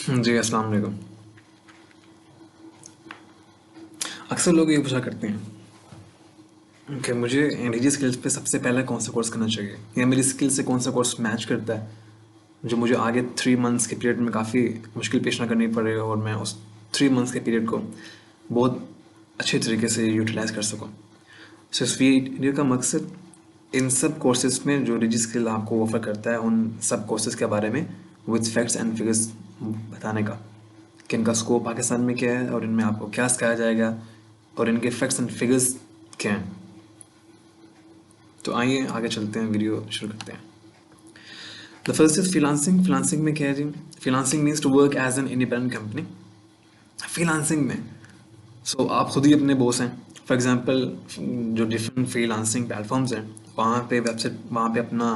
जी, अस्सलाम वालेकुम। अक्सर लोग ये पूछा करते हैं कि मुझे निजी स्किल्स पे सबसे पहले कौन सा कोर्स करना चाहिए या मेरी स्किल से कौन सा कोर्स मैच करता है जो मुझे आगे 3 मंथ्स के पीरियड में काफ़ी मुश्किल पेश ना करनी पड़े और मैं उस 3 मंथ्स के पीरियड को बहुत अच्छे तरीके से यूटिलाइज कर सकूँ। सो इस वीडियो का मकसद इन सब कोर्सेज में जो निजी स्किल आपको ऑफर करता है उन सब कोर्सेज के बारे में विद फैक्ट्स एंड फिगर्स बताने का कि इनका स्कोप पाकिस्तान में क्या है और इनमें आपको क्या सिखाया जाएगा और इनके फैक्ट्स एंड फिगर्स क्या हैं। तो आइए आगे चलते हैं, वीडियो शुरू करते हैं। The first is freelancing. Freelancing में क्या है जी? Freelancing means to work as an independent company. Freelancing में आप खुद ही अपने बॉस हैं। फॉर एग्जांपल जो डिफरेंट फ्रीलांसिंग प्लेटफॉर्म्स हैं वहाँ पे अपना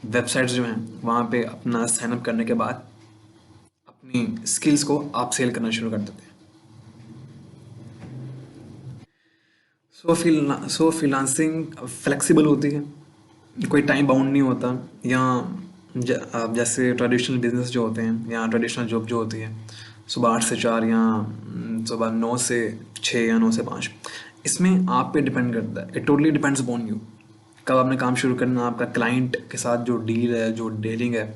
वेबसाइट्स जो हैं वहाँ पे अपना साइनअप करने के बाद अपनी स्किल्स को आप सेल करना शुरू कर देते हैं। सो फ्रीलांसिंग फ्लेक्सिबल होती है, कोई टाइम बाउंड नहीं होता। या जैसे ट्रेडिशनल बिजनेस जो होते हैं या ट्रेडिशनल जॉब जो होती है सुबह 8 से 4 या सुबह 9 से 6 या 9 से 5, इसमें आप पे डिपेंड करता है। It totally depends upon you कब आपने काम शुरू करना, आपका क्लाइंट के साथ जो डील है, जो डीलिंग है,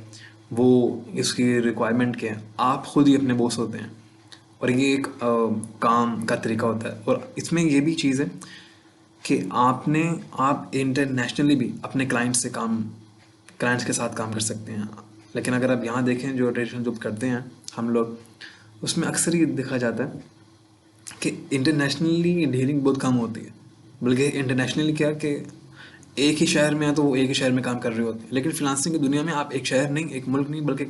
वो इसकी रिक्वायरमेंट क्या है। आप खुद ही अपने बॉस होते हैं और ये एक काम का तरीका होता है। और इसमें ये भी चीज़ है कि आप इंटरनेशनली भी अपने क्लाइंट्स के साथ काम कर सकते हैं। लेकिन अगर आप यहाँ देखें जो ट्रेडिशनल जॉब करते हैं हम लोग, उसमें अक्सर ये देखा जाता है कि इंटरनेशनली डीलिंग बहुत कम होती है। बल्कि इंटरनेशनली क्या कि एक ही शहर में है तो वो एक ही शहर में काम कर रहे होते हैं। लेकिन फ्रीलांसिंग की दुनिया में आप एक शहर नहीं, एक मुल्क नहीं, बल्कि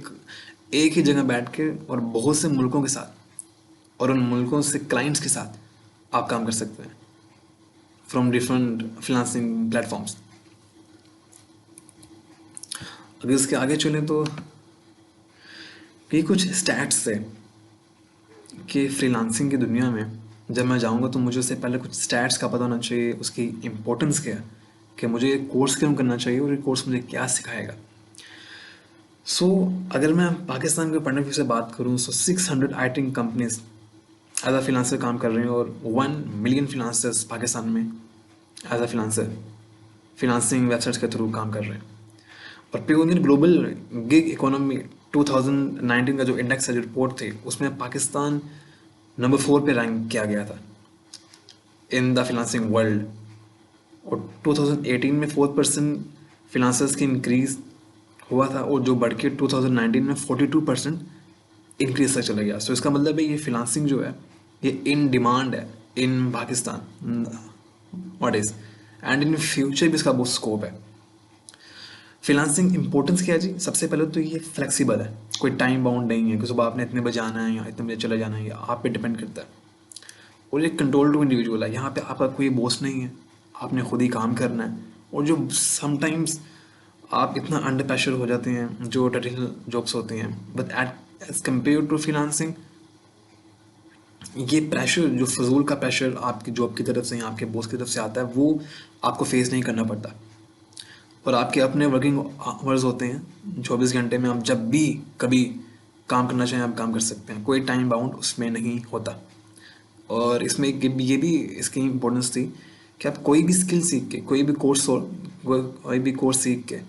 एक ही जगह बैठ के और बहुत से मुल्कों के साथ और उन मुल्कों से क्लाइंट्स के साथ आप काम कर सकते हैं फ्रॉम डिफरेंट फ्रीलांसिंग प्लेटफॉर्म्स। अगर इसके आगे चलें तो ये कुछ स्टैट्स है कि फ्रीलांसिंग की दुनिया में जब मैं जाऊंगा तो मुझे उससे पहले कुछ स्टैट्स का पता होना चाहिए, उसकी इम्पोर्टेंस क्या है, कि मुझे कोर्स क्यों करना चाहिए और ये कोर्स मुझे क्या सिखाएगा। अगर मैं पाकिस्तान के पॉइंट ऑफ व्यू से बात करूँ 600 I T companies as a freelancer काम कर रही हैं और 1 मिलियन फ्रीलांसर्स पाकिस्तान में as a freelancer freelancing websites के थ्रू काम कर रहे हैं। और प्योनियर ग्लोबल गिग इकोनॉमी 2019 का जो इंडेक्स है, जो रिपोर्ट थी, उसमें पाकिस्तान नंबर 4 पे रैंक किया गया था इन द फ्रीलांसिंग वर्ल्ड। और 2018 में 4% फ्रीलांसर्स की इंक्रीज हुआ था और जो बढ़ के 2019 में 42% इंक्रीज तक चला गया। इसका मतलब है ये फ्रीलांसिंग जो है ये इन डिमांड है in Pakistan what is, and in future भी इसका बहुत स्कोप है। फ्रीलांसिंग इंपॉर्टेंस क्या है जी? सबसे पहले तो ये फ्लेक्सिबल है, कोई टाइम बाउंड नहीं है कि सुबह आपने इतने बजे आना है या इतने बजे चले जाना है, आप पे डिपेंड करता है। और ये कंट्रोल टू इंडिविजुअल है, यहाँ पे आपका कोई बॉस नहीं है, आपने खुद ही काम करना है। और जो समटाइम्स आप इतना अंडर प्रेशर हो जाते हैं जो ट्रेडिशनल जॉब्स होती हैं, but at as compare to freelancing ये प्रेशर, जो फजूल का प्रेशर आपकी जॉब की तरफ से या आपके बॉस की तरफ से आता है, वो आपको फेस नहीं करना पड़ता। और आपके अपने वर्किंग आवर्स होते हैं 24 घंटे में, आप जब भी कभी काम करना चाहें आप काम कर सकते हैं, कोई टाइम बाउंड उसमें नहीं होता। और इसमें ये भी इसकी इम्पोर्टेंस थी कि आप कोई भी स्किल सीख के, कोई भी कोर्स सीख के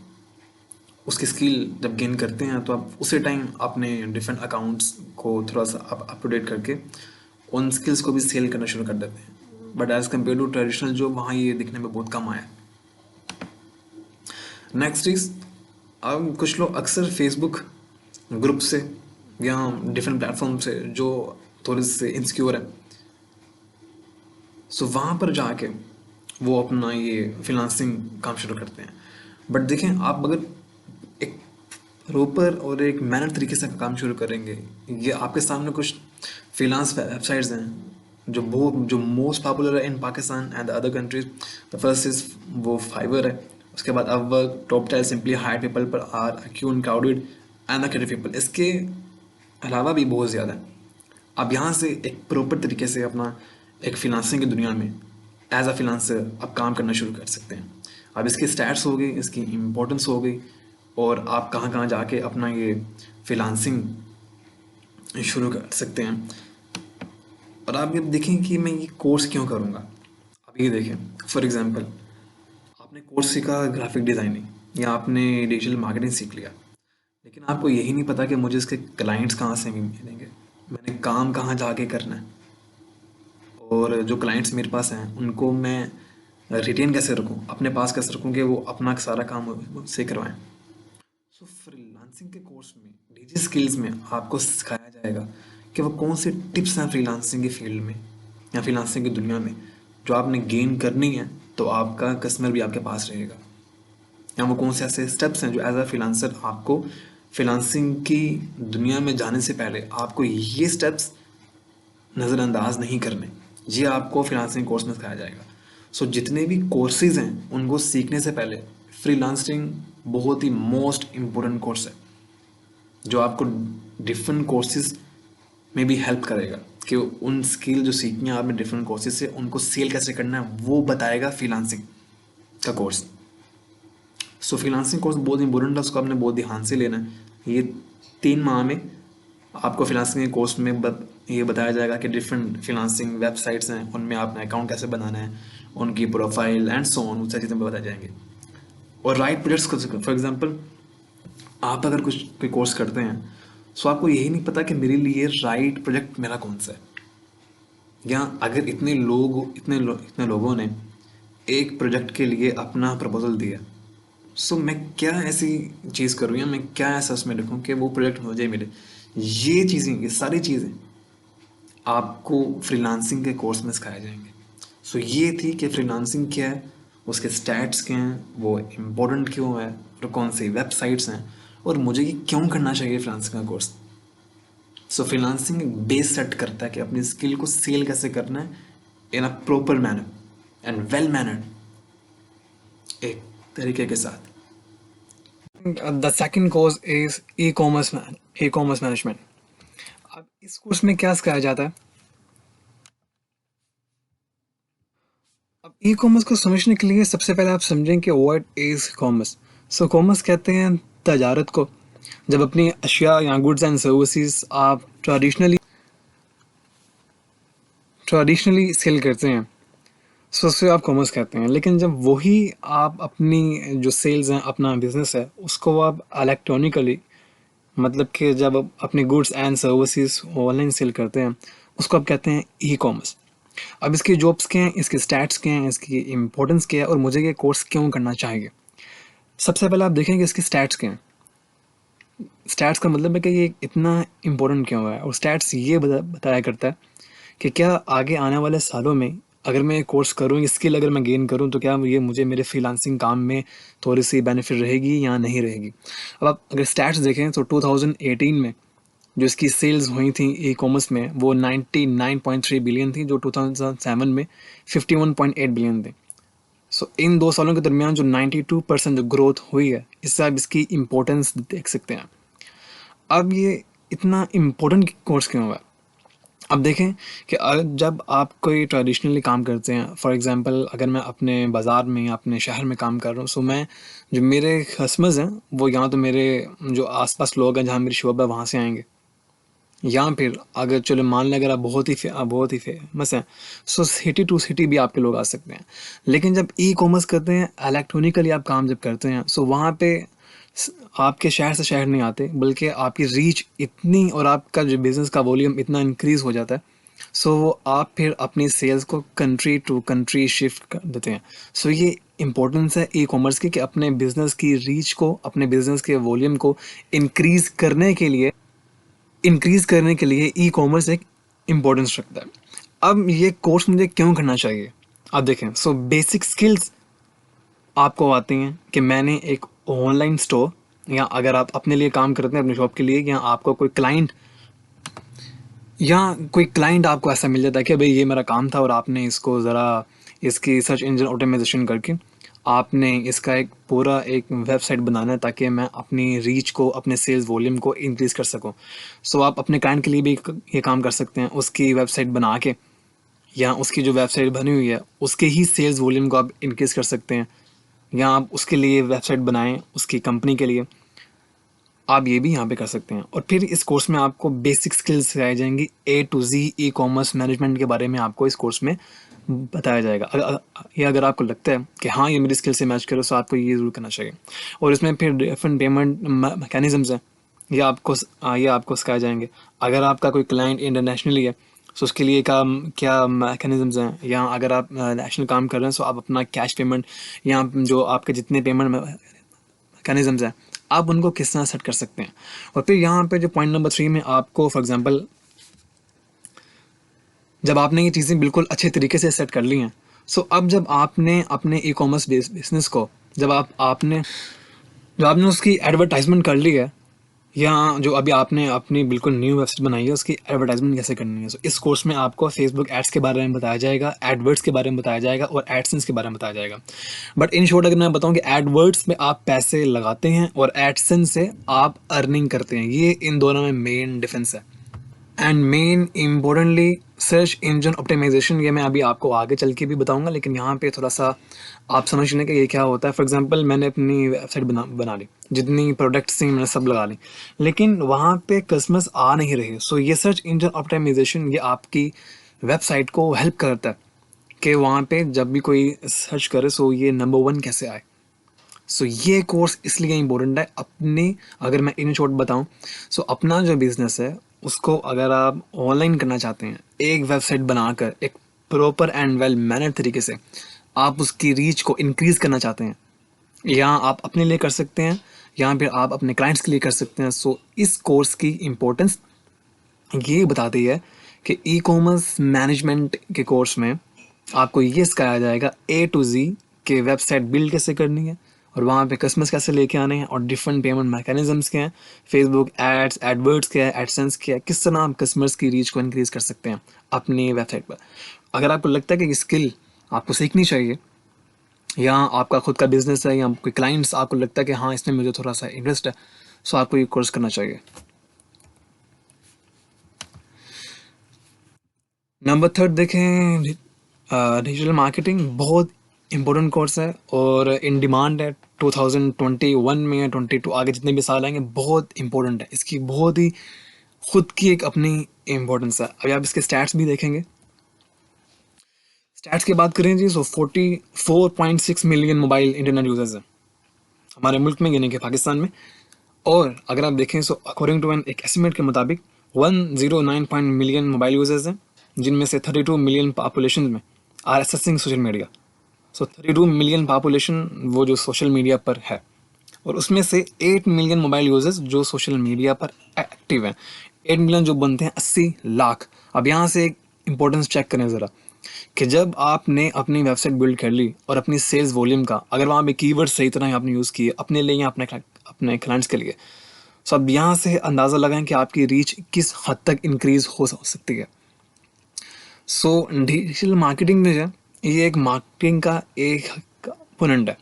उसकी स्किल जब गेन करते हैं तो आप उसी टाइम अपने डिफरेंट अकाउंट्स को थोड़ा सा अप टू डेट करके उन स्किल्स को भी सेल करना शुरू कर देते हैं। But as compare to traditional जो वहाँ ये दिखने में बहुत कम आया। नेक्स्ट इज, अब कुछ लोग अक्सर फेसबुक ग्रुप से या डिफरेंट प्लेटफॉर्म से जो थोड़े से इंसिक्योर है, वहाँ पर जाके वो अपना ये फ्रीलांसिंग काम शुरू करते हैं। बट देखें, आप अगर एक प्रॉपर और एक मैनर तरीके से काम शुरू करेंगे, ये आपके सामने कुछ फ्रीलांस वेबसाइट्स हैं जो मोस्ट पॉपुलर है in Pakistan and other countries. The first is वो फाइवर है, उसके बाद Upwork, Toptal, simply hire people पर आर अक्यून क्राउडेड एंड द पीपल। इसके अलावा भी बहुत ज़्यादा है। आप यहाँ से एक प्रॉपर तरीके से अपना एक फ्रीलांसिंग की दुनिया में एज अ फ्रीलांसर आप काम करना शुरू कर सकते हैं। अब इसकी स्टैट्स हो गई, इसकी इम्पोर्टेंस हो गई, और आप कहाँ कहाँ जाके अपना ये फ्रीलांसिंग शुरू कर सकते हैं। और आप ये देखें कि मैं ये कोर्स क्यों करूँगा। आप ये देखें, फॉर एग्जांपल आपने कोर्स सीखा ग्राफिक डिज़ाइनिंग या आपने डिजिटल मार्केटिंग सीख लिया, लेकिन आपको यही नहीं पता कि मुझे इसके क्लाइंट्स कहाँ से मिलेंगे, मैंने काम कहाँ जाके करना है, और जो क्लाइंट्स मेरे पास हैं उनको मैं रिटेन कैसे रखूँ, अपने पास कैसे रखूँ कि वो अपना सारा काम मुझसे करवाएं। सो फ्रीलांसिंग के कोर्स में डिजी स्किल्स में आपको सिखाया जाएगा कि वो कौन से टिप्स हैं फ्रीलांसिंग के फील्ड में या फ्रीलांसिंग की दुनिया में जो आपने गेन करनी है, तो आपका कस्टमर भी आपके पास रहेगा। या वो कौन से ऐसे स्टेप्स हैं जो एज अ फ्रीलांसर आपको फ्रीलांसिंग की दुनिया में जाने से पहले आपको ये स्टेप्स नज़रअंदाज नहीं करने, ये आपको फ्रीलांसिंग कोर्स में सिखाया जाएगा। सो जितने भी कोर्सेज हैं उनको सीखने से पहले फ्रीलांसिंग बहुत ही मोस्ट इम्पोर्टेंट कोर्स है, जो आपको डिफरेंट कोर्सेज में भी हेल्प करेगा कि उन स्किल जो सीखनी है आपने डिफरेंट कोर्सेज से, उनको सेल कैसे करना है वो बताएगा फ्रीलांसिंग का कोर्स। सो फ्रीलांसिंग कोर्स बहुत इंपॉर्टेंट है, उसको आपने बहुत ध्यान से लेना है। ये 3 माह में आपको फ्रीलांसिंग के कोर्स में ये बताया जाएगा कि डिफरेंट फ्रीलांसिंग वेबसाइट्स हैं, उनमें आपने अकाउंट कैसे बनाना है, उनकी प्रोफाइल एंड सो ऑन, वो सारी चीज़ें बताए जाएंगे। और राइट प्रोजेक्ट्स को, फॉर एग्जांपल आप अगर कुछ कोई कोर्स करते हैं, सो आपको यही नहीं पता कि मेरे लिए राइट प्रोजेक्ट मेरा कौन सा है, या अगर इतने लोगों ने एक प्रोजेक्ट के लिए अपना प्रपोजल दिया, सो मैं क्या ऐसी चीज़ करूँ या मैं क्या ऐसा उसमें लिखूँ कि वो प्रोजेक्ट मुझे मिले। ये सारी चीज़ें आपको फ्रीलांसिंग के कोर्स में सिखाए जाएंगे। सो ये थी कि फ्रीलांसिंग क्या है, उसके स्टैट्स क्या हैं, वो इम्पोर्टेंट क्यों है, और कौन सी वेबसाइट्स हैं, और मुझे ये क्यों करना चाहिए फ्रीलांसिंग का कोर्स। सो फ्रीलांसिंग एक बेस सेट करता है कि अपनी स्किल को सेल कैसे करना है in a proper manner and well mannered एक तरीके के साथ। The second course is e commerce management. अब इस कोर्स में क्या सिखाया जाता है? अब ई कॉमर्स को समझने के लिए सबसे पहले आप समझें कि what is commerce. So commerce कहते हैं तजारत को, जब अपनी अशिया या गुड्स एंड सर्विसेज आप ट्रेडिशनली सेल करते हैं, सो उससे आप कॉमर्स कहते हैं। लेकिन जब वही आप अपनी जो सेल्स हैं, अपना बिजनेस है, उसको आप इलेक्ट्रॉनिकली, मतलब कि जब आप अपने goods and services online sale करते हैं, उसको आप कहते हैं ई कॉमर्स। अब इसकी जॉब्स क्या हैं, इसके स्टैट्स क्या हैं, इसकी इंपॉर्टेंस क्या है, और मुझे ये कोर्स क्यों करना चाहिए। सबसे पहले आप देखेंगे इसके स्टैट्स क्या हैं। स्टैट्स का मतलब है कि ये इतना इम्पोर्टेंट क्यों है, और स्टैट्स ये बताया करता है कि क्या आगे आने वाले सालों में अगर मैं कोर्स करूँ, स्किल अगर मैं गेन करूँ, तो क्या ये मुझे मेरे फ्रीलांसिंग काम में थोड़ी सी बेनिफिट रहेगी या नहीं रहेगी। अब आप अगर स्टैट्स देखें तो 2018 में जो इसकी सेल्स हुई थी ई कॉमर्स में, वो 99.3 बिलियन थी, जो 2007 में 51.8 बिलियन थी। सो इन 2 सालों के दरमियान जो 92% जो ग्रोथ हुई है, इससे आप इसकी इम्पोर्टेंस देख सकते हैं। अब ये इतना इम्पोर्टेंट कोर्स क्यों हुआ? अब देखें कि जब आप कोई ट्रेडिशनली काम करते हैं, फॉर एग्जांपल अगर मैं अपने बाज़ार में या अपने शहर में काम कर रहा हूँ, सो मैं जो मेरे कस्टमर्स हैं वो या तो मेरे जो आसपास लोग हैं जहाँ मेरी शॉप है वहाँ से आएंगे, या फिर अगर चलो मान लें अगर आप बहुत ही फेमस हैं, सो सिटी टू सिटी भी आपके लोग आ सकते हैं। लेकिन जब ई कॉमर्स करते हैं, इलेक्ट्रॉनिकली आप काम जब करते हैं, सो वहाँ पे आपके शहर से शहर नहीं आते, बल्कि आपकी रीच इतनी और आपका जो बिज़नेस का वॉल्यूम इतना इंक्रीज़ हो जाता है, सो वो आप फिर अपनी सेल्स को कंट्री टू कंट्री शिफ्ट कर देते हैं। सो ये इंपॉर्टेंस है ई कॉमर्स की कि अपने बिज़नेस की रीच को, अपने बिज़नेस के वॉल्यूम को इंक्रीज़ करने के लिए ई कॉमर्स एक इम्पोर्टेंस रखता है। अब ये कोर्स मुझे क्यों करना चाहिए? अब देखें, सो बेसिक स्किल्स आपको आती हैं कि मैंने एक ऑनलाइन स्टोर, या अगर आप अपने लिए काम करते हैं अपनी शॉप के लिए, या कोई क्लाइंट आपको ऐसा मिल जाता है कि भाई ये मेरा काम था और आपने इसको ज़रा इसकी सर्च इंजन ऑटोमाइजेशन करके आपने इसका एक पूरा एक वेबसाइट बनाना है ताकि मैं अपनी रीच को, अपने सेल्स वॉल्यूम को इंक्रीज़ कर सकूं। सो आप अपने क्लाइंट के लिए भी ये काम कर सकते हैं, उसकी वेबसाइट बना के, या उसकी जो वेबसाइट बनी हुई है उसके ही सेल्स वॉल्यूम को आप इंक्रीज़ कर सकते हैं, या आप उसके लिए वेबसाइट बनाएं उसकी कंपनी के लिए। आप ये भी यहाँ पे कर सकते हैं। और फिर इस कोर्स में आपको बेसिक स्किल्स सिखाई जाएंगी, A to Z E commerce management के बारे में आपको इस कोर्स में बताया जाएगा। ये अगर आपको लगता है कि हाँ ये मेरी स्किल से मैच करे, तो आपको ये ज़रूर करना चाहिए। और इसमें फिर डिफरेंट पेमेंट मैकेनिज़म्स हैं, ये आपको सिखाए जाएंगे। अगर आपका कोई क्लाइंट इंटरनेशनली है, तो उसके लिए क्या मैकेनिज़म्स हैं, या अगर आप नेशनल काम कर रहे हैं, तो आप अपना कैश पेमेंट या जो आपके जितने पेमेंट मैकेनिज़म्स हैं, आप उनको किस तरह सेट कर सकते हैं। और फिर यहाँ पे जो पॉइंट नंबर 3 में आपको फॉर एग्जांपल, जब आपने ये चीज़ें बिल्कुल अच्छे तरीके से सेट कर ली हैं, सो अब जब आपने अपने ई कॉमर्स बिजनेस को, जब आपने उसकी एडवर्टाइजमेंट कर ली है, या जो अभी आपने अपनी बिल्कुल न्यू वेबसाइट बनाई है, उसकी एडवर्टाइजमेंट कैसे करनी है, तो इस कोर्स में आपको फेसबुक एड्स के बारे में बताया जाएगा, एडवर्ड्स के बारे में बताया जाएगा, और एडसेंस के बारे में बताया जाएगा। बट इन शॉर्ट अगर मैं बताऊं कि एडवर्ड्स में आप पैसे लगाते हैं और एडसेंस से आप अर्निंग करते हैं, ये इन दोनों में मेन डिफरेंस है। And main importantly search engine optimisation, ये मैं अभी आपको आगे चल के भी बताऊंगा, लेकिन यहाँ पे थोड़ा सा आप समझ लें कि ये क्या होता है। फॉर एग्जांपल मैंने अपनी वेबसाइट बना ली, जितनी प्रोडक्ट्स थी मैंने सब लगा ली, लेकिन वहाँ पे कस्टमर्स आ नहीं रहे। सो ये सर्च इंजन ऑप्टिमाइजेशन ये आपकी वेबसाइट को हेल्प करता है कि वहाँ पे जब भी कोई सर्च करे, सो ये नंबर 1 कैसे आए। सो ये कोर्स इसलिए इम्पोर्टेंट है अपने, अगर मैं इन शॉर्ट बताऊं, सो अपना जो बिजनेस है उसको अगर आप ऑनलाइन करना चाहते हैं, एक वेबसाइट बनाकर एक प्रॉपर एंड वेल मैनर्ड तरीके से आप उसकी रीच को इंक्रीज करना चाहते हैं, या आप अपने लिए कर सकते हैं या फिर आप अपने क्लाइंट्स के लिए कर सकते हैं। सो इस कोर्स की इम्पोर्टेंस ये बताती है कि ई कॉमर्स मैनेजमेंट के कोर्स में आपको ये सिखाया जाएगा A to Z के वेबसाइट बिल्ड कैसे करनी है, और वहाँ पे कस्टमर्स कैसे लेके आने हैं, और डिफरेंट पेमेंट मैकेनिज्म्स क्या हैं, फेसबुक एड्स, एडवर्ड्स क्या है, एडसेंस क्या है, किस तरह आप कस्टमर्स की रीच को इंक्रीज कर सकते हैं अपनी वेबसाइट पर। अगर आपको लगता है कि ये स्किल आपको सीखनी चाहिए, या आपका खुद का बिजनेस है, या कोई क्लाइंट्स आपको लगता है कि हाँ इसमें मुझे थोड़ा सा इंटरेस्ट है, सो आपको ये कोर्स करना चाहिए। नंबर 3 देखें, डिजिटल मार्केटिंग बहुत इम्पोर्टेंट कोर्स है और इन डिमांड है 2021 में या 22 आगे जितने भी साल आएंगे, बहुत इम्पोर्टेंट है। इसकी बहुत ही खुद की एक अपनी इम्पोर्टेंस है। अभी आप इसके स्टैट्स भी देखेंगे। स्टैट्स की बात करें जी, सो 44.6 मिलियन मोबाइल इंटरनेट यूजर्स हैं हमारे मुल्क में, यानी कि पाकिस्तान में। और अगर आप देखें, सो अकॉर्डिंग टू एन एक एस्टिमेट के मुताबिक 109 मिलियन मोबाइल यूजर्स हैं, जिनमें से 32 मिलियन पॉपुलेशन में are accessing social media. So 32 million population वो जो सोशल मीडिया पर है, और उसमें से 8 मिलियन मोबाइल यूजर्स जो सोशल मीडिया पर एक्टिव हैं। 8 मिलियन जो बनते हैं 80 लाख। अब यहाँ से एक इम्पोर्टेंस चेक करें ज़रा, कि जब आपने अपनी वेबसाइट बिल्ड कर ली और अपनी सेल्स वॉल्यूम का अगर वहाँ पे कीवर्ड सही तरह आपने यूज़ किए अपने लिए या अपने क्लाइंट्स के लिए, सो अब यहाँ से अंदाज़ा लगाएं कि आपकी रीच किस हद तक इंक्रीज हो सकती है। सो डिजिटल मार्केटिंग में जो है, ये एक मार्केटिंग का एक कंपोनेंट है।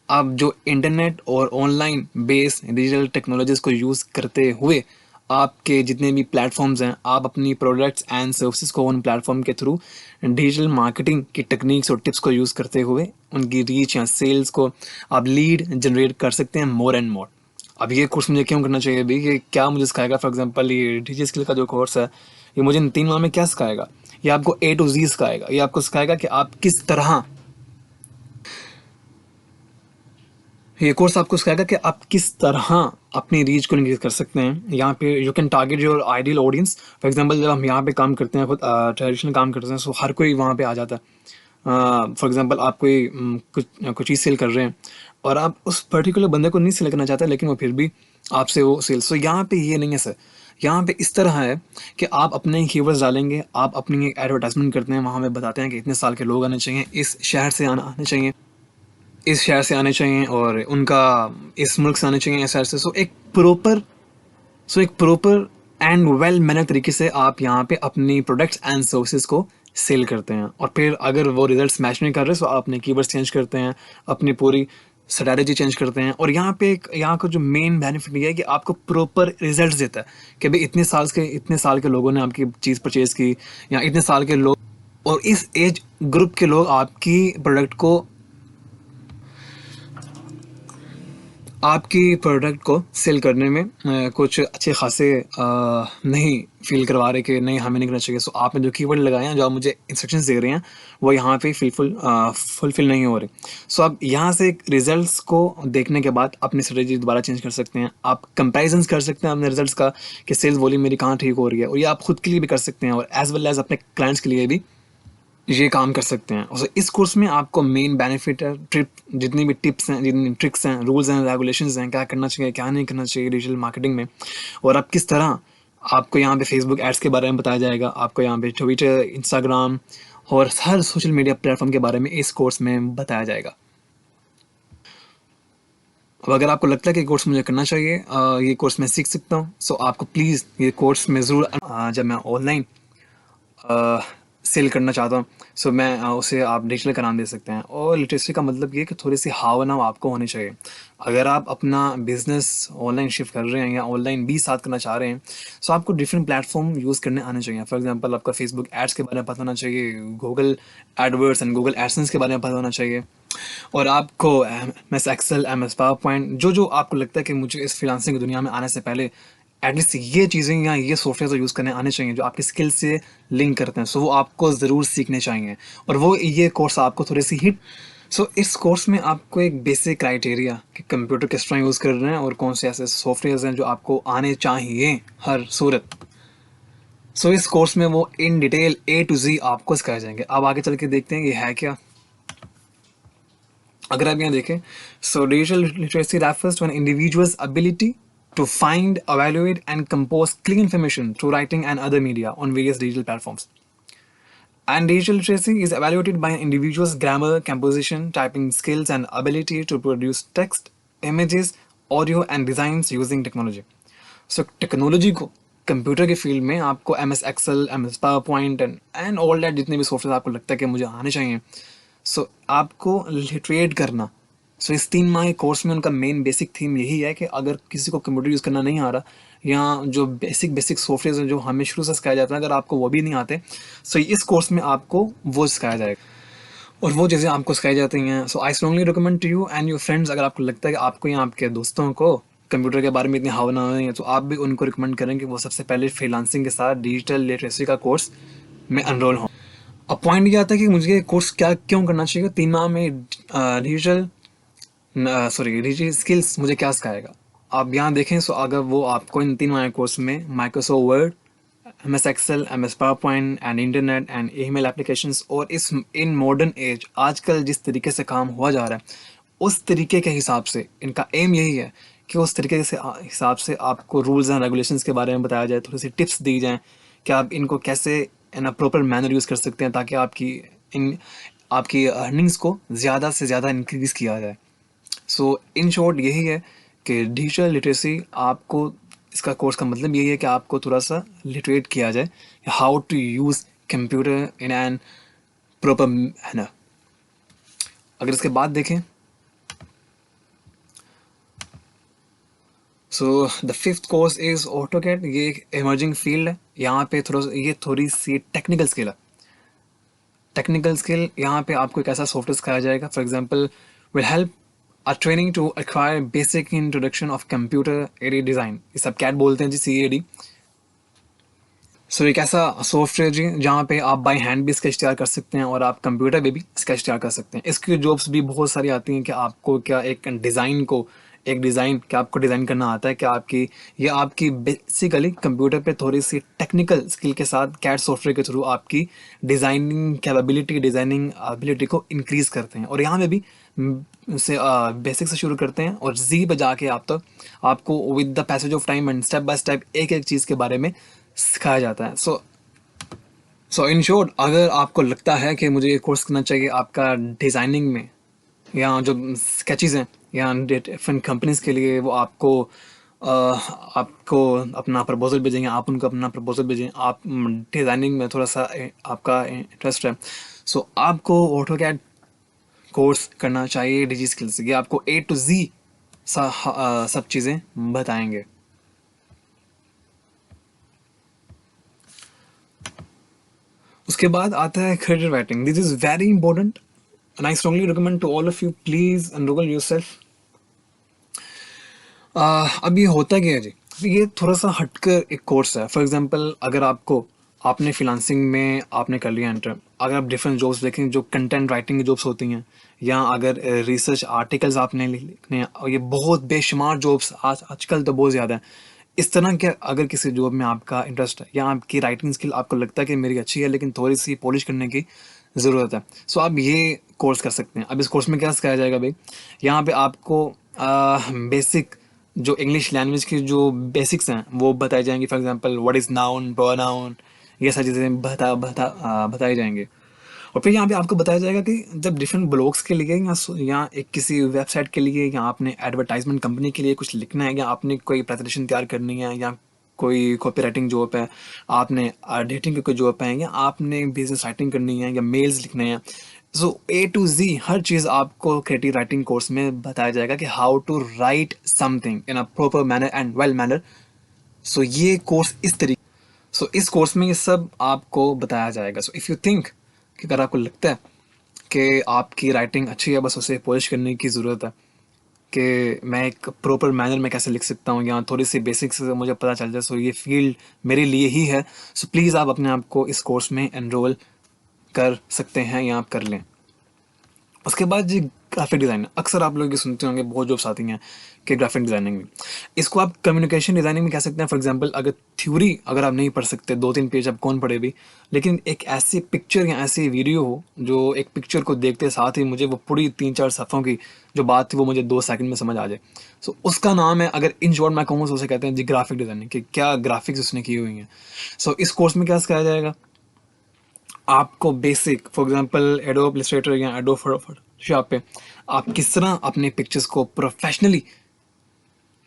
आप जो इंटरनेट और ऑनलाइन बेस डिजिटल टेक्नोलॉजीज को यूज़ करते हुए आपके जितने भी प्लेटफॉर्म्स हैं, आप अपनी प्रोडक्ट्स एंड सर्विसेज को उन प्लेटफॉर्म के थ्रू डिजिटल मार्केटिंग की टेक्निक्स और टिप्स को यूज़ करते हुए उनकी रीच या सेल्स को आप लीड जनरेट कर सकते हैं मोर एंड मोर। अब ये कोर्स मुझे क्यों करना चाहिए अभी, ये क्या मुझे सिखाएगा? फॉर एग्जांपल ये डिजिटल स्किल का जो कोर्स है, ये मुझे इन 3 माह में क्या सिखाएगा? ये आपको A to Z सिखाएगा। ये आपको सिखाएगा कि आप किस तरह, ये कोर्स आपको सिखाएगा कि आप किस तरह अपनी रीच को इंक्रीज कर सकते हैं। यहाँ पे you can target your ideal audience. For example जब हम यहाँ पे काम करते हैं, खुद ट्रेडिशनल काम करते हैं, सो हर कोई वहाँ पे आ जाता है। फॉर एग्जांपल आप कोई कुछ चीज़ सेल कर रहे हैं और आप उस पर्टिकुलर बंदे को नहीं सेल करना चाहते, लेकिन वो फिर भी आपसे वो सेल। सो यहाँ पे ये नहीं है सर, यहाँ पे इस तरह है कि आप अपने कीवर्ड्स डालेंगे, आप अपनी एक एडवर्टाइजमेंट करते हैं, वहाँ पे बताते हैं कि इतने साल के लोग आने चाहिए, इस शहर से आने चाहिए, इस शहर से आने चाहिए, और उनका इस मुल्क से आने चाहिए, इस शहर से। सो एक प्रॉपर एंड वेल मैनर तरीके से आप यहाँ पे अपनी प्रोडक्ट्स एंड सर्विसेज को सेल करते हैं। और फिर अगर वो रिजल्ट्स मैच नहीं कर रहे, तो आप अपने कीवर्ड्स चेंज करते हैं, अपनी पूरी स्ट्रैटेजी चेंज करते हैं। और यहाँ पे यहाँ का जो मेन बेनिफिट ये है कि आपको प्रॉपर रिजल्ट्स देता है कि भाई इतने साल के लोगों ने आपकी चीज़ परचेज की, या इतने साल के लोग, और इस एज ग्रुप के लोग आपकी प्रोडक्ट को आपकी प्रोडक्ट को सेल करने में कुछ अच्छे खासे नहीं फील करवा रहे कि नहीं हमें नहीं करना चाहिए, सो आपने जो कीवर्ड लगाए हैं, जो आप मुझे इंस्ट्रक्शंस दे रहे हैं, वो यहाँ पे फुलफिल नहीं हो रहे। सो आप यहाँ से रिजल्ट्स को देखने के बाद अपनी स्ट्रेटजी दोबारा चेंज कर सकते हैं। आप कंपेरिजन्स कर सकते हैं अपने रिजल्ट्स का कि सेल्स वॉल्यूम मेरी कहाँ ठीक हो रही है, और ये आप खुद के लिए भी कर सकते हैं और एज वेल एज अपने क्लाइंट्स के लिए भी ये काम कर सकते हैं। और इस कोर्स में आपको मेन बेनिफिट है ट्रिप, जितनी भी टिप्स हैं, जितनी ट्रिक्स हैं, रूल्स हैं, रेगुलेशंस हैं, क्या करना चाहिए क्या नहीं करना चाहिए डिजिटल मार्केटिंग में, और आप किस तरह, आपको यहाँ पे फेसबुक एड्स के बारे में बताया जाएगा, आपको यहाँ पे ट्विटर, इंस्टाग्राम और हर सोशल मीडिया प्लेटफॉर्म के बारे में इस कोर्स में बताया जाएगा। अब अगर आपको लगता है कि कोर्स मुझे करना चाहिए, ये कोर्स मैं सीख सकता हूँ, सो आपको प्लीज़ ये कोर्स में ज़रूर जब मैं ऑनलाइन सेल करना चाहता हूँ, सो मैं उसे आप डिजिटल का नाम दे सकते हैं। और लिटरेसी का मतलब ये है कि थोड़ी सी हाव आपको होनी चाहिए। अगर आप अपना बिजनेस ऑनलाइन शिफ्ट कर रहे हैं या ऑनलाइन भी साथ करना चाह रहे हैं, सो आपको डिफरेंट प्लेटफॉर्म यूज़ करने आने चाहिए। फॉर एग्जांपल आपका फेसबुक एड्स के बारे में पता होना चाहिए, Google AdWords and Google AdSense के बारे में पता होना चाहिए, और आपको M S Excel, M S PowerPoint, जो जो आपको लगता है कि मुझे इस फ्रीलांसिंग की दुनिया में आने से पहले एटलीस्ट ये चीज़ें या ये सॉफ्टवेयर यूज़ करने आने चाहिए जो आपकी स्किल से लिंक करते हैं, सो वो आपको ज़रूर सीखने चाहिए। और वो ये कोर्स आपको थोड़ी सी हिट, सो इस कोर्स में आपको एक बेसिक क्राइटेरिया कि कंप्यूटर किस तरह यूज़ कर रहे हैं और कौन से ऐसे सॉफ्टवेयर हैं जो आपको आने चाहिए हर सूरत। सो इस कोर्स में वो इन डिटेल ए टू जी आपको सिखाए जाएंगे। अब आगे चल के देखते हैं ये है क्या। अगर आप यहाँ देखें, so digital literacy refers to an individual's ability to find, evaluate, and compose clean information through writing and other media on various digital platforms. And digital literacy is evaluated by an individual's grammar, composition, typing skills, and ability to produce text, images, audio, and designs using technology. So, technology को computer के field में आपको M S Excel, M S PowerPoint and all that जितने भी software आपको लगता है कि मुझे आने चाहिए, सो आपको लिटरेट करना। सो इस 3 माह के कोर्स में उनका मेन बेसिक थीम यही है कि अगर किसी को कंप्यूटर यूज़ करना नहीं आ रहा, या जो बेसिक बेसिक सॉफ्टवेयर हैं जो हमें शुरू से सिखाया जाता है, अगर आपको वो भी नहीं आते, सो इस कोर्स में आपको वो सिखाया जाएगा और वो चीज़ें आपको सिखाई जाती हैं। So I strongly recommend to you and your friends, अगर आपको लगता है कि आपको या आपके दोस्तों को कंप्यूटर के बारे में इतनी भावना नहीं है, तो आप भी उनको रिकमेंड करें कि वो सबसे पहले फ्रीलांसिंग के साथ डिजिटल लिटरेसी का कोर्स में एनरोल हों। अब पॉइंट ये आता है कि मुझे ये कोर्स क्या क्यों करना चाहिए। 3 माह में डिजिटल डिजिटल स्किल्स मुझे क्या सिखाएगा। आप यहाँ देखें, सो अगर वो आपको इन 3 माह कोर्स में Microsoft Word, M S Excel, M S PowerPoint and internet and email applications, और इस इन मॉडर्न एज आजकल जिस तरीके से काम हुआ जा रहा है, उस तरीके के हिसाब से इनका एम यही है कि उस तरीके से हिसाब से आपको रूल्स एंड रेगुलेशंस के बारे में बताया जाए, थोड़ी सी टिप्स दी जाएँ कि आप इनको कैसे इन अ प्रॉपर मैनर यूज़ कर सकते हैं, ताकि आपकी अर्निंग्स को ज़्यादा से ज़्यादा इंक्रीज़ किया जाए। सो इन शॉर्ट यही है कि डिजिटल लिटरेसी आपको, इसका कोर्स का मतलब यही है कि आपको थोड़ा सा लिटरेट किया जाए how to use computer in an proper manner. अगर इसके बाद देखें, so the fifth course is AutoCAD. ये एक इमर्जिंग फील्ड है, यहाँ पे ये थोड़ी सी टेक्निकल स्किल है। टेक्निकल स्किल यहाँ पे आपको एक ऐसा सॉफ्टवेयर सिखाया जाएगा, for example will help a training to acquire basic introduction of computer aided design, ये सब कैट बोलते हैं जी, CAD। सो एक ऐसा सॉफ्टवेयर जी जहाँ पे आप बाय हैंड भी स्केच तैयार कर सकते हैं और आप कंप्यूटर पे भी स्केच तैयार कर सकते हैं। इसकी जॉब्स भी बहुत सारी आती हैं कि आपको क्या एक डिज़ाइन क्या आपको डिज़ाइन करना आता है, क्या आपकी बेसिकली कंप्यूटर पे थोड़ी सी टेक्निकल स्किल के साथ कैड सॉफ्टवेयर के थ्रू आपकी डिज़ाइनिंग कैपेबिलिटी, डिज़ाइनिंग एबिलिटी को इंक्रीज़ करते हैं। और यहाँ में भी से बेसिक से शुरू करते हैं और जी पे जाके आपको with the passage of time and step by step एक एक चीज़ के बारे में सिखाया जाता है। सो इन शॉर्ट, अगर आपको लगता है कि मुझे ये कोर्स करना चाहिए आपका डिज़ाइनिंग में, या जो स्केचेस हैं या डिफरेंट कंपनीज के लिए, वो आपको अपना प्रपोजल भेजेंगे, आप उनको अपना प्रपोजल भेजें, आप डिज़ाइनिंग में थोड़ा सा आपका इंटरेस्ट है, सो आपको ऑटोकैड कोर्स करना चाहिए डिजी स्किल्स। ये आपको A to Z सब चीज़ें बताएंगे। उसके बाद आता है creative writing. This is very important and I strongly recommend to all of you, please enrol yourself. अब ये होता क्या है जी, ये थोड़ा सा हटकर एक कोर्स है। फॉर एग्जांपल अगर आपने फ्रीलांसिंग में आपने कर लिया एंटर, अगर आप डिफरेंट जॉब्स देखें जो कंटेंट राइटिंग की जॉब्स होती हैं, या अगर रिसर्च आर्टिकल्स आपने लिखने हैं, और ये बहुत बेशुमार जॉब्स आजकल तो बहुत ज़्यादा है। इस तरह के अगर किसी जॉब में आपका इंटरेस्ट है या आपकी राइटिंग स्किल आपको लगता है कि मेरी अच्छी है लेकिन थोड़ी सी पॉलिश करने की ज़रूरत है, सो आप ये कोर्स कर सकते हैं। अब इस कोर्स में क्या सिखाया जाएगा भाई, यहाँ पे आपको बेसिक जो इंग्लिश लैंग्वेज की जो बेसिक्स हैं वो बताए जाएंगे। For example what is noun, pronoun, ये सारी चीज़ें बताई जाएंगे। और फिर यहाँ पे आपको बताया जाएगा कि जब डिफरेंट ब्लॉग्स के लिए या एक किसी वेबसाइट के लिए या आपने एडवर्टाइजमेंट कंपनी के लिए कुछ लिखना है, या आपने कोई प्रेजेंटेशन तैयार करनी है, या कोई कॉपी राइटिंग जॉब है, आपने एडिटिंग की कोई जॉब है, या आपने बिजनेस राइटिंग करनी है, या मेल्स लिखने हैं, सो ए टू जी हर चीज़ आपको क्रिएटिव राइटिंग कोर्स में बताया जाएगा कि how to write something in a proper manner and well manner. सो ये कोर्स इस तरीके, सो इस कोर्स में ये सब आपको बताया जाएगा। सो इफ़ यू थिंक कि अगर आपको लगता है कि आपकी राइटिंग अच्छी है, बस उसे पॉलिश करने की ज़रूरत है, कि मैं एक प्रॉपर मैनर में कैसे लिख सकता हूँ या थोड़ी सी बेसिक्स मुझे पता चल जाए, सो ये फील्ड मेरे लिए ही है, सो प्लीज़ आप अपने आप को इस कोर्स में एनरोल कर सकते हैं या आप कर लें। उसके बाद जी ग्राफिक डिज़ाइन, अक्सर आप लोग ये सुनते होंगे, बहुत जॉब्स आती हैं कि ग्राफिक डिज़ाइनिंग में, इसको आप कम्युनिकेशन डिज़ाइनिंग में कह सकते हैं। फॉर एग्जांपल अगर थ्योरी अगर आप नहीं पढ़ सकते, 2-3 पेज आप कौन पढ़े भी, लेकिन एक ऐसी पिक्चर या ऐसी वीडियो हो जो एक पिक्चर को देखते साथ ही मुझे वो पूरी 3-4 सफ़ों की जो बात थी वो मुझे 2 सेकंड में समझ आ जाए, सो उसका नाम है, अगर इन शॉर्ट मैं कहूँ तो उसे कहते हैं जी ग्राफिक डिज़ाइनिंग, कि क्या ग्राफिक्स उसने की हुई हैं। सो इस कोर्स में क्या सिखाया जाएगा आपको, basic for example adobe Illustrator या एडोब फोटोशॉप पे आप किस तरह अपने पिक्चर्स को प्रोफेशनली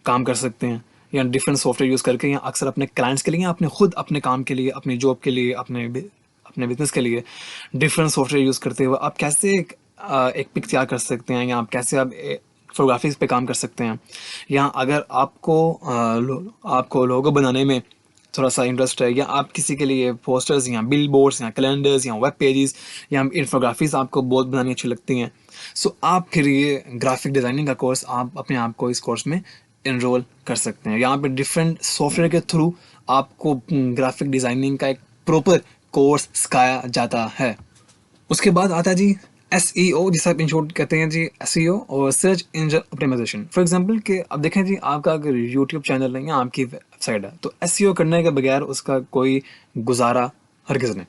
काम कर सकते हैं, या डिफरेंट सॉफ्टवेयर यूज़ करके, या अक्सर अपने क्लाइंट्स के लिए, या अपने खुद अपने काम के लिए, अपनी जॉब के लिए, अपने बिजनेस के लिए डिफरेंट सॉफ्टवेयर यूज़ करते हुए आप कैसे एक पिक तैयार कर सकते हैं, या आप कैसे आप फोटोग्राफिक्स पे काम कर सकते हैं। या अगर आपको लोगो बनाने में थोड़ा सा इंटरेस्ट है, या आप किसी के लिए पोस्टर्स या बिल बोर्ड्स या कैलेंडर्स या वेब पेजेस या इन्फोग्राफीज आपको बहुत बनानी अच्छी लगती हैं, सो आप फिर ये ग्राफिक डिज़ाइनिंग का कोर्स आप अपने आप को इस कोर्स में इनरोल कर सकते हैं। यहाँ पे डिफरेंट सॉफ्टवेयर के थ्रू आपको ग्राफिक डिज़ाइनिंग का एक प्रॉपर कोर्स सिखाया जाता है। उसके बाद आता है जी SEO, जिसे आप इन शॉर्ट कहते हैं जी SEO, और search engine optimisation. For example कि अब देखें जी, आपका अगर यूट्यूब चैनल है या आपकी वेबसाइट है, तो SEO करने के बगैर उसका कोई गुजारा हरगिज़ नहीं।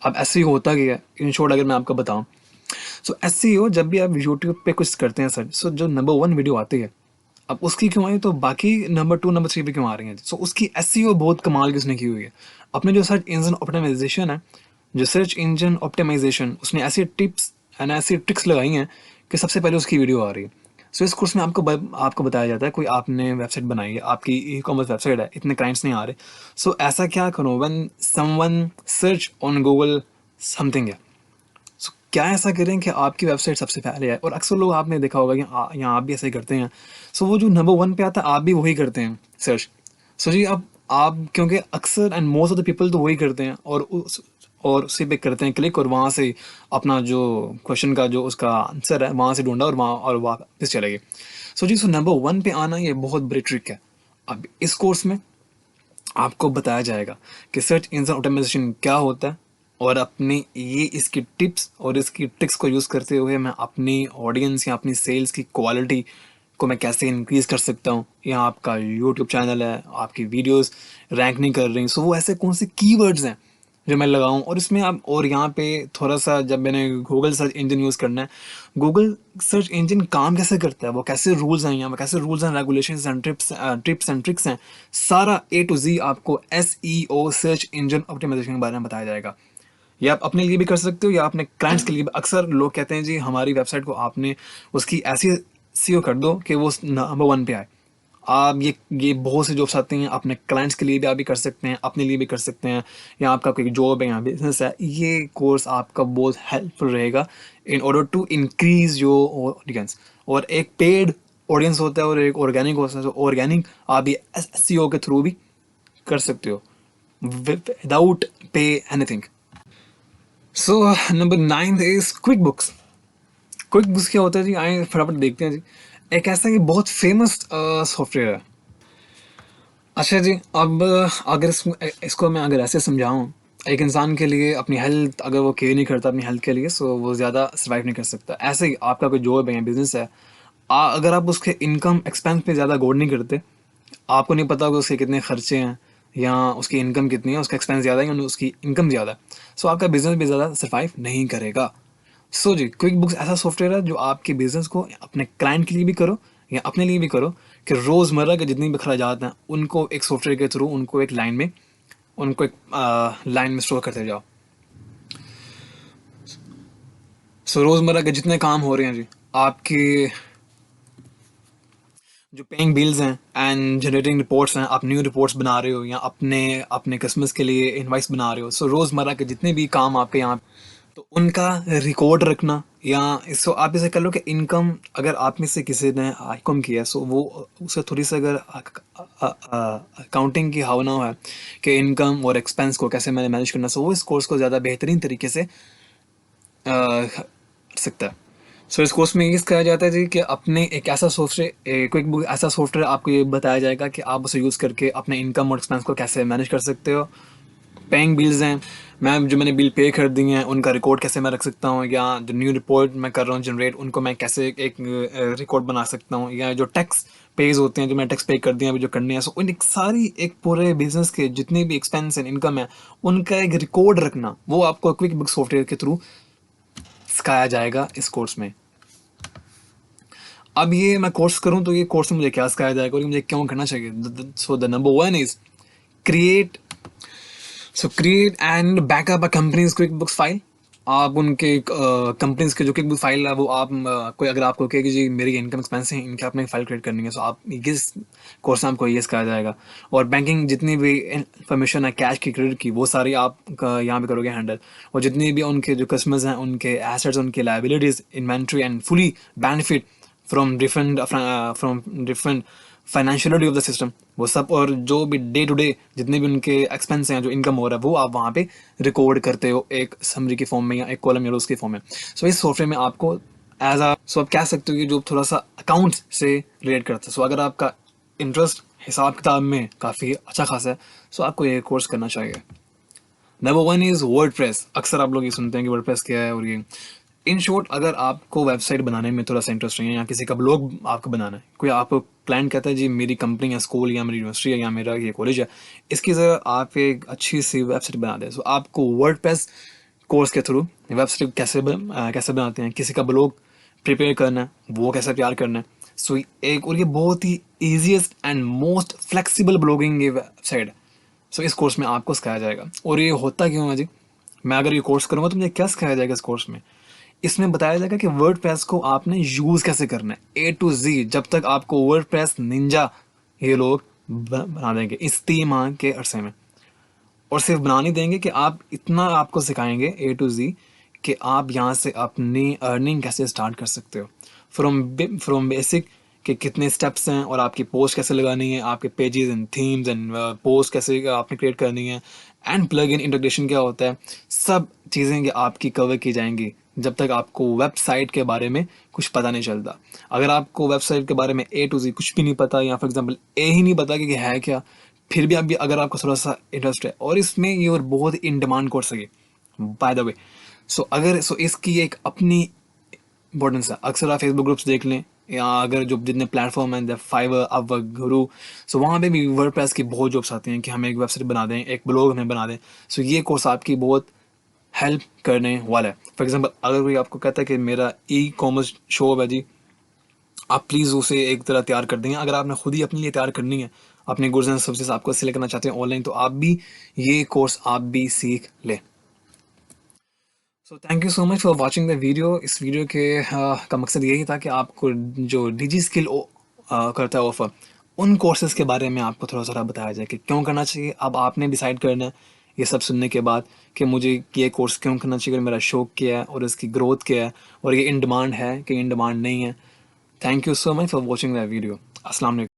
अब SEO होता क्या है, इन शॉर्ट अगर मैं आपको बताऊं, सो SEO जब भी आप यूट्यूब पे कुछ करते हैं सर्च, सो जो नंबर 1 वीडियो आती है, अब उसकी क्यों आई तो बाकी नंबर 2 नंबर 3 पे क्यों आ रही हैं, सो उसकी SEO बहुत कमाल की उसने की हुई है। अपने जो सर्च इंजन ऑप्टिमाइजेशन है, जो सर्च इंजन ऑप्टिमाइजेशन, उसने ऐसी टिप्स एंड ऐसी ट्रिक्स लगाई हैं कि सबसे पहले उसकी वीडियो आ रही है। सो इस कोर्स में आपको बताया जाता है, कोई आपने वेबसाइट बनाई है, आपकी ई-कॉमर्स वेबसाइट है, इतने क्लाइंट्स नहीं आ रहे, सो ऐसा क्या करो when someone search on Google something है, सो क्या ऐसा करें कि आपकी वेबसाइट सबसे पहले आए। और अक्सर लोग, आपने देखा होगा कि यहाँ आप भी ऐसे ही करते हैं, सो वो जो नंबर 1 पे आता है आप भी वही करते हैं सर्च। सो जी अब आप, क्योंकि अक्सर and most of the people तो वही करते हैं और उसी पे करते हैं क्लिक, और वहाँ से अपना जो क्वेश्चन का जो उसका आंसर है वहाँ से ढूंढा और वापस चले गए। सो जी, सो नंबर 1 पे आना ये बहुत बड़ी ट्रिक है। अब इस कोर्स में आपको बताया जाएगा कि सर्च इंजन ऑप्टिमाइजेशन क्या होता है, और अपनी ये इसकी टिप्स और इसकी ट्रिक्स को यूज़ करते हुए मैं अपनी ऑडियंस या अपनी सेल्स की क्वालिटी को मैं कैसे इंक्रीज़ कर सकता हूँ। या आपका यूट्यूब चैनल है, आपकी वीडियोस रैंक नहीं कर रही, सो वो ऐसे कौन से कीवर्ड्स हैं जो मैं लगाऊं। और इसमें आप, और यहाँ पे थोड़ा सा, जब मैंने गूगल सर्च इंजन यूज़ करना है, गूगल सर्च इंजन काम कैसे करता है, वो कैसे रूल्स हैं, यहाँ कैसे rules and regulations and tips and tricks हैं, सारा A to Z आपको SEO सर्च इंजन ऑप्टिमाइजेशन के बारे में बताया जाएगा। ये आप अपने लिए भी कर सकते हो या अपने क्लाइंट्स के लिए भी। अक्सर लोग कहते हैं जी हमारी वेबसाइट को आपने उसकी ऐसी SEO कर दो कि वो नंबर 1 पे आए। आप ये बहुत से जॉब्स आते हैं, अपने क्लाइंट्स के लिए भी आप भी कर सकते हैं, अपने लिए भी कर सकते हैं, या आपका कोई जॉब है या बिजनेस है, ये कोर्स आपका बहुत हेल्पफुल रहेगा in order to increase your audience. और एक पेड ऑडियंस होता है और एक ऑर्गेनिक होता है। ऑर्गेनिक आप ये SEO के थ्रू भी कर सकते हो without pay anything. So number 9 is quick books. Quick books क्या होता है जी, आए फटाफट देखते हैं जी। एक ऐसा कि बहुत फेमस सॉफ्टवेयर है। अच्छा जी, अब अगर इसको मैं अगर ऐसे समझाऊँ, एक इंसान के लिए अपनी हेल्थ अगर वो केयर नहीं करता अपनी हेल्थ के लिए, सो वो ज़्यादा सर्वाइव नहीं कर सकता। ऐसे ही आपका कोई जॉब है या बिज़नेस है, अगर आप उसके इनकम एक्सपेंस पे ज़्यादा गौर नहीं करते, आपको नहीं पता कि उसके कितने खर्चे हैं या उसकी इनकम कितनी है, उसका एक्सपेंस ज़्यादा है या उसकी इनकम ज़्यादा है, सो आपका बिज़नेस भी ज़्यादा सर्वाइव नहीं करेगा। सो जी, क्विक बुक्स ऐसा सॉफ्टवेयर है जो आपके बिजनेस को अपने क्लाइंट के लिए भी करो या अपने लिए भी करो, कि रोज़मर्रा के जितनी भी खर्चात हैं उनको एक सॉफ्टवेयर के थ्रू उनको एक लाइन में, उनको एक लाइन में स्टोर करते जाओ। सो रोज़मर्रा के जितने काम हो रहे हैं जी, आपके जो पेइंग बिल्स हैं एंड जनरेटिंग रिपोर्ट्स हैं, आप न्यू रिपोर्ट्स बना रहे हो या अपने अपने कस्टमर्स के लिए इनवाइस बना रहे हो, सो रोज़मर्रा के जितने भी काम आपके यहाँ, तो उनका रिकॉर्ड रखना, या इसको आप इसे कर लो कि इनकम अगर आप में से किसी ने इनकम किया है, सो वो उसे थोड़ी सी अगर अकाउंटिंग की भावना है कि इनकम और एक्सपेंस को कैसे मैंने मैनेज करना, सो वो इस कोर्स को ज़्यादा बेहतरीन तरीके से कर सकता है। सो इस कोर्स में ये सिखाया जाता है जी कि अपने एक ऐसा सॉफ्टवेयर, क्विक बुक ऐसा सॉफ्टवेयर आपको ये बताया जाएगा कि आप उसे यूज़ करके अपने इनकम और एक्सपेंस को कैसे मैनेज कर सकते हो। पेइंग बिल्स हैं, मैंने बिल पे कर दी हैं, उनका रिकॉर्ड कैसे मैं रख सकता हूँ, या जो न्यू रिपोर्ट मैं कर रहा हूँ जनरेट, उनको मैं कैसे एक रिकॉर्ड बना सकता हूँ, या जो टैक्स पेज होते हैं जो मैं टैक्स पे कर दिया अभी जो करने हैं, सो उन एक सारी एक पूरे बिजनेस के जितने भी एक्सपेंस एंड इनकम है उनका एक रिकॉर्ड रखना, वो आपको क्विक बुक सॉफ्टवेयर के थ्रू सिखाया जाएगा इस कोर्स में। अब ये मैं कोर्स करूँ तो ये कोर्स में मुझे क्या सिखाया जाएगा और ये मुझे क्यों करना चाहिए? So the number one is create create and backup a companies quick books file. आप उनके कंपनीज के जो क्विक बुक फाइल है वो आप कोई अगर आपको कहे कि जी मेरी इनकम एक्सपेंस है इनके आपने फाइल क्रिएट करनी है, तो आप इस कोर्स में आपको ये सिखाया जाएगा। और बैंकिंग जितनी भी इंफॉर्मेशन है कैश की क्रेडिट की वो सारी आप यहाँ पे करोगे हैंडल। और जितनी भी उनके जो कस्टमर्स हैं उनके एसेट्स उनके liabilities inventory and fully benefit from different financiality of the system, वो सब, और जो भी डे टू डे जितने भी उनके एक्सपेंस हैं जो इनकम हो रहा है वो आप वहाँ पे रिकॉर्ड करते हो एक समरी के फॉर्म में या एक कॉलम या रोज के फॉर्म में। सो इस सॉफ्टवेयर में आपको आप कह सकते हो कि जो थोड़ा सा अकाउंट्स से रिलेट करता है, सो अगर आपका इंटरेस्ट हिसाब किताब में काफ़ी अच्छा खासा है, सो आपको ये कोर्स करना चाहिए। Number one is WordPress. अक्सर आप लोग ये सुनते हैं कि वर्डप्रेस क्या है, और ये इन शॉर्ट अगर आपको वेबसाइट बनाने में थोड़ा सा इंटरेस्ट नहीं है या किसी का ब्लॉग आपको बनाना है, कोई आपको क्लाइंट कहता है जी मेरी कंपनी या स्कूल या मेरी यूनिवर्सिटी है या मेरा ये कॉलेज है, इसकी ज़रा आप एक अच्छी सी वेबसाइट बना दें, सो आपको वर्डप्रेस कोर्स के थ्रू वेबसाइट कैसे बनाते हैं, किसी का ब्लॉग प्रिपेयर करना है, वो कैसे तैयार करना है, सो एक, और ये बहुत ही easiest and most flexible blogging ये वेबसाइट है। सो इस कोर्स में आपको सिखाया जाएगा। और ये होता क्यों है जी, मैं अगर ये कोर्स करूँगा तो मुझे क्या सिखाया जाएगा इस कोर्स में? इसमें बताया जाएगा कि वर्डप्रेस को आपने यूज़ कैसे करना है A to Z, जब तक आपको वर्डप्रेस निंजा ये लोग बना देंगे इस 3 माह के अरसे में। और सिर्फ बना नहीं देंगे कि आप इतना आपको सिखाएंगे A to Z कि आप यहाँ से अपनी अर्निंग कैसे स्टार्ट कर सकते हो, फ्रॉम बेसिक कि कितने स्टेप्स हैं और आपकी पोस्ट कैसे लगानी है, आपके pages and themes and post कैसे आपने क्रिएट करनी है, एंड प्लग इन इंटीग्रेशन क्या होता है, सब चीज़ें कि आपकी कवर की जाएंगी जब तक आपको वेबसाइट के बारे में कुछ पता नहीं चलता। अगर आपको वेबसाइट के बारे में A to Z कुछ भी नहीं पता, या फॉर एग्जांपल A ही नहीं पता कि है क्या, फिर भी अभी अगर आपको थोड़ा सा इंटरेस्ट है, और इसमें ये और बहुत इन डिमांड कोर्स है बाय द वे, सो इसकी एक अपनी इंपॉर्टेंस है। अक्सर आप फेसबुक ग्रुप्स देख लें या अगर जो जितने प्लेटफॉर्म हैं फाइवर अपवर्क गुरु, सो वहाँ पे भी वर्डप्रेस की बहुत जॉब्स आती हैं कि हमें एक वेबसाइट बना दें, एक ब्लॉग हमें बना दें। सो ये कोर्स आपकी बहुत हेल्प करने वाला है। फॉर एग्जांपल अगर कोई आपको कहता है कि मेरा ई कॉमर्स शॉप है जी, आप प्लीज़ उसे एक तरह तैयार कर देंगे। अगर आपने खुद ही अपने लिए तैयार करनी है, अपने गुड्स एंड सर्विसेज आपको सेल करना चाहते हैं ऑनलाइन, तो आप भी ये कोर्स आप भी सीख लें। So thank you so much for watching the video. इस वीडियो के का मकसद यही था कि आपको जो डिजी स्किल करता है ऑफर, उन कोर्सेज़ के बारे में आपको थोड़ा सा बताया जाए कि क्यों करना चाहिए। अब आपने डिसाइड करना है ये सब सुनने के बाद कि मुझे ये कोर्स क्यों करना चाहिए, मेरा शौक क्या है और इसकी ग्रोथ क्या है, और ये इन डिमांड है कि इन डिमांड नहीं है। Thank you so much for watching the video. अस्सलाम वालेकुम।